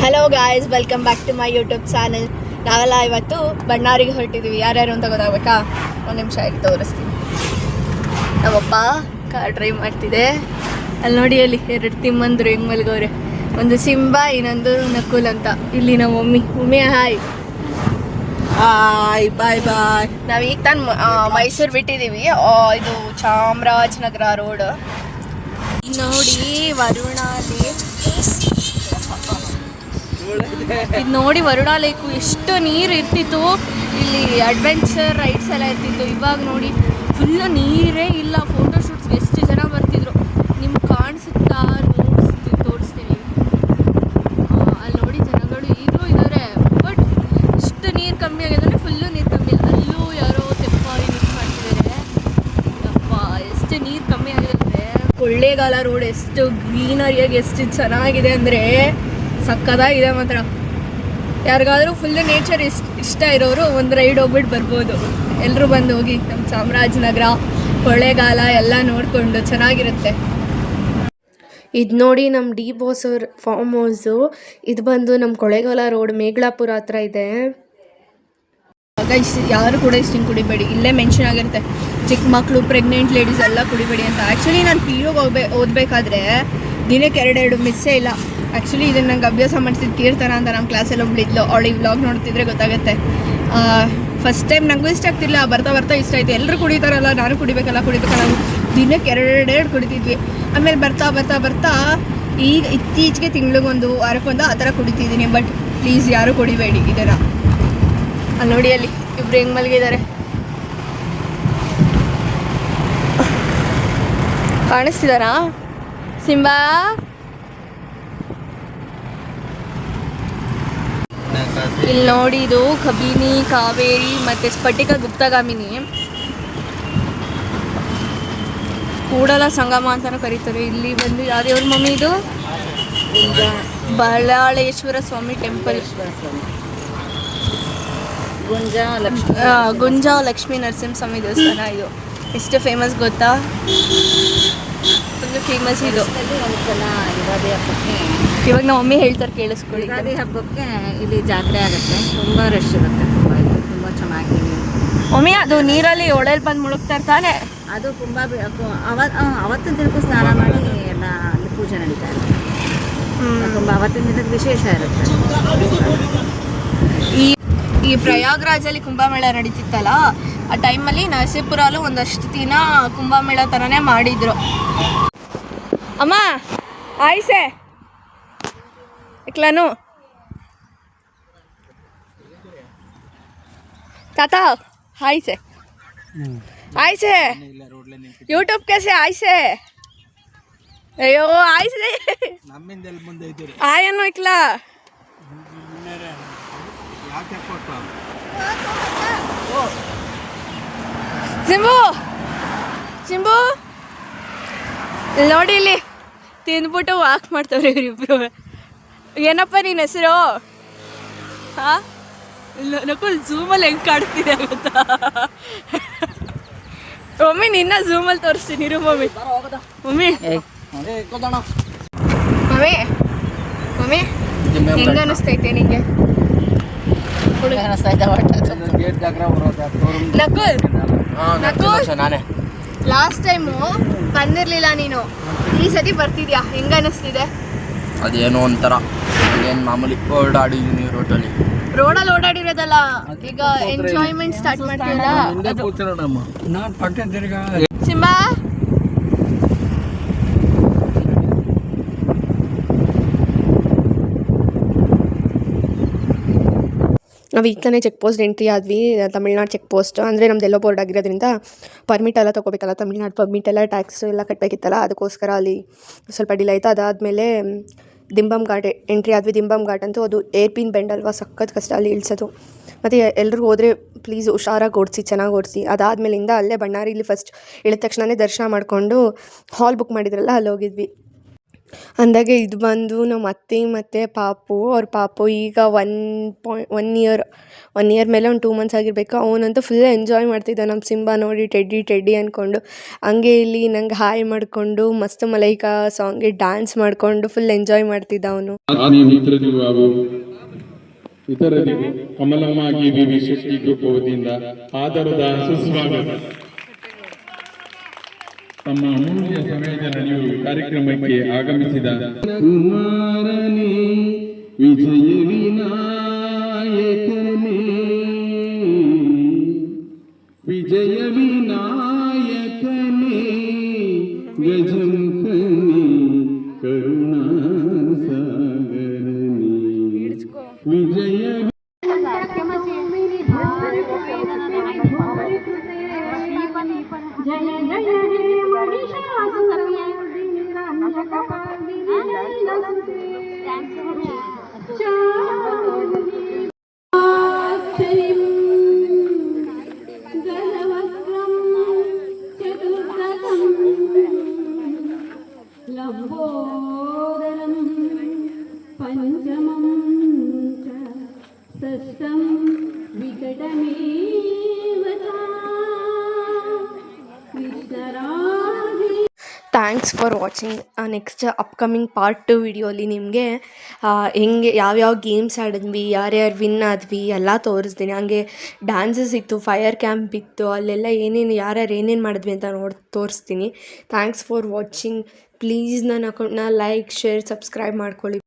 Hello guys, welcome back to my YouTube channel. ನಾವೆಲ್ಲ ಇವತ್ತು ಬಣ್ಣಾರಿಗೆ ಹೊರಟಿದ್ದೀವಿ. ಯಾರ್ಯಾರು ಅಂತ ಗೊತ್ತಾಗಬೇಕಾ? ಒಂದು ನಿಮಿಷ ಆಗಿ ತೋರಿಸ್ತೀನಿ. ನಮ್ಮಪ್ಪ ಕಾರ್ ಡ್ರೈವ್ ಮಾಡ್ತಿದೆ. ಅಲ್ಲಿ ನೋಡಿ, ಅಲ್ಲಿ ಎರಡು ತಿಮ್ಮಂದ್ರು ಹೆಂಗೆ ಮಲ್ಗವ್ರೆ. ಒಂದು ಸಿಂಬಾ, ಇನ್ನೊಂದು ನಕುಲ್ ಅಂತ. ಇಲ್ಲಿ ನಮ್ಮ ಮಮ್ಮಿ ಹಾಯ್ ಹಾಯ್ ಬಾಯ್ ಬಾಯ್. ನಾವು ಈಗ ತಾನು ಮೈಸೂರು ಬಿಟ್ಟಿದ್ದೀವಿ. ಇದು ಚಾಮರಾಜನಗರ ರೋಡ್. ನೋಡಿ ವರುಣಾಲಿ, ಇದು ನೋಡಿ ವರುಣಾ ಲೇಕು ಎಷ್ಟು ನೀರು ಇರ್ತಿತ್ತು. ಇಲ್ಲಿ ಅಡ್ವೆಂಚರ್ ರೈಡ್ಸ್ ಎಲ್ಲ ಇರ್ತಿತ್ತು. ಇವಾಗ ನೋಡಿ ಫುಲ್ಲು ನೀರೇ ಇಲ್ಲ. ಫೋಟೋಶೂಟ್ಸ್ಗೆ ಎಷ್ಟು ಜನ ಬರ್ತಿದ್ರು ನಿಮ್ಗೆ ಕಾಣಿಸುತ್ತಾ? ತೋರಿಸ್ತೀನಿ. ಅಲ್ಲಿ ನೋಡಿ ಜನಗಳು ಈಗಲೂ ಇದ್ದಾರೆ. ಬಟ್ ಇಷ್ಟು ನೀರು ಕಮ್ಮಿ ಆಗಿದೆ, ಫುಲ್ಲು ನೀರು ಕಮ್ಮಿ. ಅಲ್ಲೂ ಯಾರೋ ತೆಪ್ಪಾರಿ ಮಿಕ್ಸ್ ಮಾಡ್ತಿದ್ದಾರೆ. ಯಪ್ಪ, ಎಷ್ಟು ನೀರು ಕಮ್ಮಿ ಆಗಿದೆ ಅಂದರೆ. ಕೊಳ್ಳೇಗಾಲ ರೋಡ್ ಎಷ್ಟು ಗ್ರೀನರಿಯಾಗಿ ಎಷ್ಟು ಚೆನ್ನಾಗಿದೆ ಅಂದರೆ ಸಕ್ಕದಾಗಿದೆ ಮಾತ್ರ. ಯಾರಿಗಾದ್ರೂ ಫುಲ್ ನೇಚರ್ ಇಷ್ಟ ಇರೋರು ಒಂದು ರೈಡ್ ಹೋಗ್ಬಿಟ್ಟು ಬರ್ಬೋದು. ಎಲ್ಲರೂ ಬಂದು ಹೋಗಿ ನಮ್ಮ ಚಾಮರಾಜನಗರ, ಕೊಳ್ಳೇಗಾಲ ಎಲ್ಲ ನೋಡಿಕೊಂಡು ಚೆನ್ನಾಗಿರುತ್ತೆ. ಇದು ನೋಡಿ ನಮ್ಮ ಡಿ ಬಾಸ್ ಅವ್ರ ಫಾರ್ಮ್ ಹೌಸು. ಇದು ಬಂದು ನಮ್ಮ ಕೊಳ್ಳೇಗಾಲ ರೋಡ್ ಮೇಘಲಾಪುರ ಹತ್ರ ಇದೆ. ಯಾರು ಕೂಡ ಇಷ್ಟು ಹಿಂಗೆ ಕುಡಿಬೇಡಿ, ಇಲ್ಲೇ ಮೆನ್ಷನ್ ಆಗಿರುತ್ತೆ ಚಿಕ್ಕ ಮಕ್ಕಳು, ಪ್ರೆಗ್ನೆಂಟ್ ಲೇಡೀಸ್ ಎಲ್ಲ ಕುಡಿಬೇಡಿ ಅಂತ. ಆ್ಯಕ್ಚುಲಿ ನಾನು PU ಓದಬೇಕಾದ್ರೆ ದಿನಕ್ಕೆ ಎರಡು ಮಿಸ್ಸೇ ಇಲ್ಲ. ಆ್ಯಕ್ಚುಲಿ ಇದನ್ನು ನಂಗೆ ಅಭ್ಯಾಸ ಮಾಡಿಸಿದ ಕೀರ್ತನ ಅಂತ ನಮ್ಮ ಕ್ಲಾಸಲ್ಲಿ ಒಬ್ಳಿದ್ಲು. ಅವಳು ಈ ವ್ಲಾಗ್ ನೋಡ್ತಿದ್ರೆ ಗೊತ್ತಾಗುತ್ತೆ. ಫಸ್ಟ್ ಟೈಮ್ ನನಗೂ ಇಷ್ಟ ಆಗ್ತಿಲ್ಲ, ಬರ್ತಾ ಬರ್ತಾ ಇಷ್ಟ ಆಯಿತು. ಎಲ್ಲರೂ ಕುಡಿತಾರಲ್ಲ, ನಾನು ಕುಡಿಬೇಕಲ್ಲ ದಿನಕ್ಕೆ ಎರಡು ಕುಡಿತಿದ್ವಿ. ಆಮೇಲೆ ಬರ್ತಾ ಬರ್ತಾ ಬರ್ತಾ ಈಗ ಇತ್ತೀಚೆಗೆ ತಿಂಗಳಿಗೊಂದು, ವಾರಕ್ಕೊಂದು ಆ ಥರ ಕುಡಿತಿದ್ದೀನಿ. ಬಟ್ ಪ್ಲೀಸ್ ಯಾರೂ ಕುಡಿಬೇಡಿ ಇದನ್ನು. ಅಲ್ಲಿ ನೋಡಿ, ಅಲ್ಲಿ ಇಬ್ರು ಹೆಂಗೆ ಮಲಗಿದ್ದಾರೆ ಕಾಣಿಸ್ತಿದಾರಾ? ಸಿಂಬಾ, ಇಲ್ಲಿ ನೋಡಿ, ಇದು ಕಬಿನಿ, ಕಾವೇರಿ ಮತ್ತು ಸ್ಫಟಿಕ ಗುಪ್ತಗಾಮಿನಿ ಕೂಡಲ ಸಂಗಮ ಅಂತಲೂ ಕರೀತಾರೆ. ಇಲ್ಲಿ ಬಂದು ಯಾವ್ದೇವ್ರ ಮಮ್ಮಿ? ಇದು ಬಳ್ಳಾಳೇಶ್ವರ ಸ್ವಾಮಿ ಟೆಂಪಲ್. ಗುಂಜಾ ಲಕ್ಷ್ಮೀ ನರಸಿಂಹಸ್ವಾಮಿ ದೇವಸ್ಥಾನ. ಇದು ಎಷ್ಟು ಫೇಮಸ್ ಗೊತ್ತಾ? ಫುಲ್ ಫೇಮಸ್ ಇದು. ಇವಾಗ ನಮ್ಮ ಮಮ್ಮಿ ಹೇಳ್ತಾರೆ, ಕೇಳಿಸ್ಕೊಳ್ಳಿ. ಯುಗಾದಿ ಹಬ್ಬಕ್ಕೆ ಇಲ್ಲಿ ಜಾತ್ರೆ ಆಗುತ್ತೆ, ತುಂಬ ರಶ್ ಇರುತ್ತೆ. ತುಂಬ ಚೆನ್ನಾಗಿ ಮಮ್ಮಿ, ಅದು ನೀರಲ್ಲಿ ಒಳಲ್ಲಿ ಬಂದು ಮುಳುಗ್ತಾ ಇರ್ತಾನೆ. ಅದು ತುಂಬ ಅವತ್ತಿನ ದಿನಕ್ಕೂ ಸ್ನಾನ ಮಾಡಿ ಎಲ್ಲ ಅಲ್ಲಿ ಪೂಜೆ ನಡೀತಾ ಇರುತ್ತೆ. ತುಂಬ ಅವತ್ತಿನ ದಿನದ ವಿಶೇಷ ಇರುತ್ತೆ. ಈ ಪ್ರಯಾಗ್ರಾಜಲ್ಲಿ ಕುಂಭಮೇಳ ನಡೀತಿತ್ತಲ್ಲ, ಆ ಟೈಮಲ್ಲಿ ನರಸೀಪುರಲ್ಲೂ ಒಂದಷ್ಟು ದಿನ ಕುಂಭಮೇಳ ಥರನೇ ಮಾಡಿದ್ರು. ಅಮ್ಮ ಆಯ್ಸೆ ಇಕ್ಲಾನು ತಾತ ಆಯ್ಸೆ ಆಯ್ಸೆ ಯೂಟ್ಯೂಬ್ कैसे ಆಯ್ಸೆ? ಅಯ್ಯೋ ಆಯ್ಸೆ ಆಯನು ಇಕ್ಲಾ ಸಿಂಬು ಸಿಂಬು ಇಲ್ಲಿ ನೋಡಿ, ಇಲ್ಲಿ ತಿಂದ್ಬಿಟ್ಟು ವಾಕ್ ಮಾಡ್ತಾವ್ರೆ ಇವರಿಬ್ರು. ಏನಪ್ಪ ನಿನ್ನ ಹೆಸರು? ಹಾಂ, ನಕುಲ್ ಝೂಮಲ್ಲಿ ಹೆಂಗೆ ಕಾಡ್ತಿದೆ ಗೊತ್ತಾ? ಮಮ್ಮಿ, ನಿನ್ನ ಝೂಮಲ್ಲಿ ತೋರಿಸ್ತೀನಿ ಇರು ಮಮ್ಮಿ. ಮಮ್ಮಿ ಮಮ್ಮಿ ಮಮ್ಮಿ ಹೆಂಗೆ ಅನ್ನಿಸ್ತೈತೆ ನಿಂಗೆ? ನಕುಲ್ ನಕುಲ್, ಲಾಸ್ಟ್ ಟೈಮು ಬಂದಿರಲಿಲ್ಲ ನೀನು, ಈ ಸತಿ ಬರ್ತಿದ್ಯಾ, ಹೆಂಗೆ ಅನ್ನಿಸ್ತಿದೆ? ಅದೇನೋ ಒಂಥರ ಏನು ಮಾಮೂಲಿ ಓಡಾಡಿದ್ದೀನಿ ರೋಡಲ್ಲಿ ಓಡಾಡಿರೋದಲ್ಲ, ಈಗ ಎಂಜಾಯ್ಮೆಂಟ್ ಸ್ಟಾರ್ಟ್ ಮಾಡ್ತೀವಲ್ಲ. ಸಿಂಬಾ, ನಾವು ಈಗ ತಾನೇ ಚೆಕ್ ಪೋಸ್ಟ್ ಎಂಟ್ರಿ ಆದ್ವಿ. ತಮಿಳ್ನಾಡು ಚೆಕ್ ಪೋಸ್ಟ್ ಅಂದರೆ ನಮ್ದು ಎಲ್ಲೋ ಬೋರ್ಡ್ ಆಗಿರೋದ್ರಿಂದ ಪರ್ಮಿಟ್ ಎಲ್ಲ ತೊಗೋಬೇಕಲ್ಲ, ತಮಿಳ್ನಾಡು ಪರ್ಮಿಟ್ ಎಲ್ಲ ಟ್ಯಾಕ್ಸ್ ಎಲ್ಲ ಕಟ್ಟಬೇಕಿತ್ತಲ್ಲ, ಅದಕ್ಕೋಸ್ಕರ ಅಲ್ಲಿ ಸ್ವಲ್ಪ ಡಿಲೇ ಆಯಿತು. ಅದಾದಮೇಲೆ ದಿಂಬಮ್ ಘಾಟ್ ಎಂಟ್ರಿ ಆದ್ವಿ. ದಿಂಬಮ್ ಘಾಟ್ ಅಂತೂ ಅದು ಏರ್ಪಿನ್ ಬೆಂಡ್ ಅಲ್ವಾ, ಸಖತ್ ಕಷ್ಟ ಅಲ್ಲಿ ಇಳಿಸೋದು. ಮತ್ತು ಎಲ್ಲರೂ ಹೋದರೆ ಪ್ಲೀಸ್ ಹುಷಾರಾಗಿ ಓಡಿಸಿ, ಚೆನ್ನಾಗಿ ಓಡಿಸಿ. ಅದಾದಮೇಲಿಂದ ಅಲ್ಲೇ ಬಣ್ಣಾರಿಲಿ ಫಸ್ಟ್ ಇಳಿದ ತಕ್ಷಣವೇ ದರ್ಶನ ಮಾಡಿಕೊಂಡು ಹಾಲ್ ಬುಕ್ ಮಾಡಿದ್ರಲ್ಲ, ಅಲ್ಲಿ ಹೋಗಿದ್ವಿ. ಅಂದಾಗೆ ಇದು ಬಂದು ನಮ್ಮ ಅತ್ತೆ ಮತ್ತು ಪಾಪು ಅವ್ರ ಪಾಪು ಈಗ 1 ಇಯರ್ ಮೇಲೆ ಒಂದು 2 ಮಂತ್ಸ್ ಆಗಿರಬೇಕು. ಅವನಂತೂ ಫುಲ್ ಎಂಜಾಯ್ ಮಾಡ್ತಿದ್ದ ನಮ್ಮ ಸಿಂಬಾ ನೋಡಿ ಟೆಡ್ಡಿ ಅಂದ್ಕೊಂಡು. ಹಂಗೆ ಇಲ್ಲಿ ನಂಗೆ ಹಾಯ್ ಮಾಡಿಕೊಂಡು ಮಸ್ತ್ ಮಲೈಕಾ ಸಾಂಗ್ಗೆ ಡ್ಯಾನ್ಸ್ ಮಾಡಿಕೊಂಡು ಫುಲ್ ಎಂಜಾಯ್ ಮಾಡ್ತಿದ್ದ ಅವನು. ಆತ್ಮೀಯ ಮಿತ್ರರಿಗೂ ಹಾಗೂ ಇತರರಿಗೂ ಕಮಲಮ್ಮ ಗಿವಿ ಶೆಟ್ಟಿ ಗ್ರೂಪ್ ವತಿಯಿಂದ ಆದರದ ಸುಸ್ವಾಗತ. ತಮ್ಮ ಅಮೂಲ್ಯ ಸಮಯದ ನೀವು ಕಾರ್ಯಕ್ರಮಕ್ಕೆ ಆಗಮಿಸಿದ ಕುಮಾರನೇ ವಿಜಯ ವಿನಾಯಕನೇ ವಿಜಯ ವಿನಾಯಕನೇ ಗಜಮುಖನೇ ಕರುಣಾಸಾಗರನೇ ವಿಜಯ लंबोदरं पंचमं च षष्ठं विकटमेव च कृष्णराधे. Thanks for watching. Next upcoming part 2 ವಿಡಿಯೋಲಿ ನಿಮಗೆ ಹೆಂಗೆ ಯಾವ್ಯಾವ ಗೇಮ್ಸ್ ಆಡಿದ್ವಿ, ಯಾರ್ಯಾರು ವಿನ್ ಆದ್ವಿ ಎಲ್ಲ ತೋರಿಸ್ತೀನಿ. ಹಂಗೆ ಡ್ಯಾನ್ಸಸ್ ಇತ್ತು, ಫೈರ್ ಕ್ಯಾಂಪ್ ಇತ್ತು, ಅಲ್ಲೆಲ್ಲ ಯಾರ್ಯಾರು ಏನೇನು ಮಾಡಿದ್ವಿ ಅಂತ ತೋರಿಸ್ತೀನಿ. Thanks for watching. ಪ್ಲೀಸ್ ನನ್ನ ಅಕೌಂಟ್ನ ಲೈಕ್, ಶೇರ್, ಸಬ್ಸ್ಕ್ರೈಬ್ ಮಾಡ್ಕೊಳ್ಳಿ.